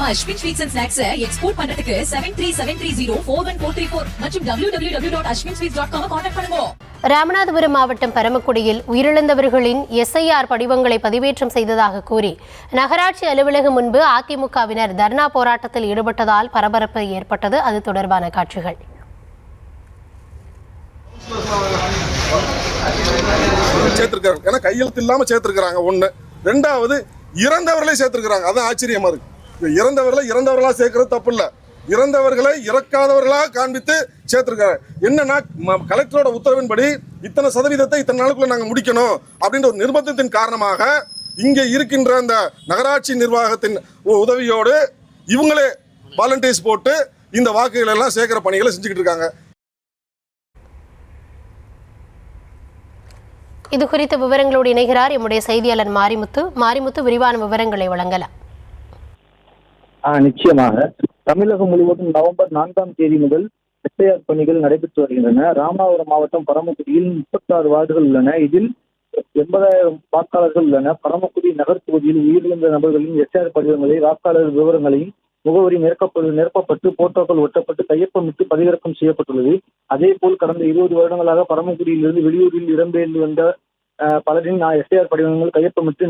நம்ம Ashwin sweets and snacks export பண்றதுக்கு 7373041434 மற்றும் www.ashwinsweets.com கான்டாக்ட் பண்ணுங்க. ராமநாதபுரம் மாவட்டம் பரமக்குடியில் உயிரிழந்தவர்களின் SIR படிவங்களை பதிவேற்றம் செய்ததாக கூறி நகராட்சி அலுவலகம் முன்பு அதிமுகவினர் தர்ணா போராட்டத்தில் ஈடுபட்டதால் பரபரப்பு ஏற்பட்டது. அது தொடர்பான காட்சிகள். கையெழுத்து இல்லாம சேர்த்திருக்காங்க. ஒண்ணு, ரெண்டாவது இறந்தவர்களை சேர்த்திருக்காங்க. அதான் ஆச்சரியமா இருக்கு. இறந்தவர்களா சேர்க்கிறது தப்பு இல்ல, இறந்தவர்களை இறக்காதவர்களாக காண்பித்து சேர்த்திருக்காங்க. என்னன்னா கலெக்டரோட உத்தரவின்படி இத்தனை சதவீதத்தை இத்தனை நாளுக்குள்ள நாங்க முடிக்கணும் அப்படின்ற ஒரு நிர்பந்தத்தின் காரணமாக இங்க இருக்கின்ற அந்த நகராட்சி நிர்வாகத்தின் உதவியோடு இவங்களே வாலண்டியர்ஸ் போட்டு இந்த வாக்குகள் எல்லாம் சேர்க்கிற பணிகளை செஞ்சுக்கிட்டு இருக்காங்க. இது குறித்த விவரங்களோடு இணைகிறார் எம்முடைய செய்தியாளர் மாரிமுத்து. விரிவான விவரங்களை வழங்கலாம். நிச்சயமாக தமிழகம் முழுவதும் நவம்பர் 4ஆம் தேதி முதல் SIR பணிகள் நடைபெற்று வருகின்றன. ராமநாதபுரம் மாவட்டம் பரமக்குடியில் 36 வார்டுகள் உள்ளன. இதில் 80,000 வாக்காளர்கள் உள்ளன. பரமக்குடி நகர் தொகுதியில் உயிரிழந்த நபர்களின் SIR படிவங்களை, வாக்காளர் விவரங்களையும் முகவரி நிரப்பப்பட்டு போட்டோக்கள் ஒட்டப்பட்டு கையொப்பமிட்டு பதிவிறக்கம் செய்யப்பட்டுள்ளது. அதேபோல் கடந்த 20 வருடங்களாக பரமக்குடியிலிருந்து வெளியூரில் இடம்பெயர்ந்து வந்த பலரின் SIR படிவங்கள் கையொப்பமிட்டு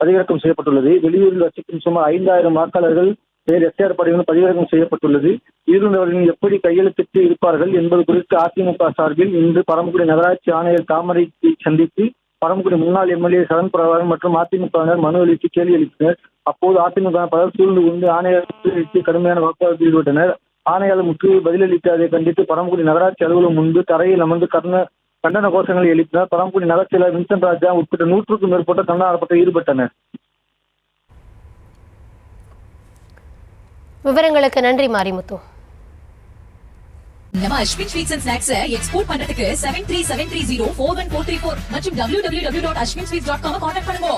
பதிவிறக்கம் செய்யப்பட்டுள்ளது. வெளியூரில் வசிக்கும் சுமார் 5,000 வாக்காளர்கள் பேர் SIR படிவங்கள் பதிவிறக்கம் செய்யப்பட்டுள்ளது. இருந்தவர்கள் எப்படி கையெழுத்திட்டு இருப்பார்கள் என்பது குறித்து அதிமுக சார்பில் இன்று பரமக்குடி நகராட்சி ஆணையர் தாமரையை சந்தித்து பரமக்குடி முன்னாள் MLA சரண் பிரபாகரன் மற்றும் அதிமுகவினர் மனு அளித்து கேள்வி எழுப்பினர். அப்போது அதிமுக பலர் சூழ்ந்து கொண்டு ஆணையர் கடுமையான வாக்குவாதத்தில் ஈடுபட்டனர். ஆணையாளர் முற்று பதிலளித்ததை கண்டித்து பரமக்குடி நகராட்சி அலுவலகம் முன்பு தரையில் அமர்ந்து கண்டன கோஷங்களை எழுப்பினர். பரமக்குடி நகர் செயலர் வின்சென்ட் ராஜா உட்பட்ட 100க்கும் மேற்பட்ட கண்டன ஆர்ப்பாட்டத்தில் ஈடுபட்டனர். விவரங்களுக்கு நன்றி மாரிமுத்து. நம்ம Ashwin sweets and snacks export பண்றதுக்கு 7373041434 மற்றும் www.ashwinsweets.com கான்டாக்ட் பண்ணுங்க.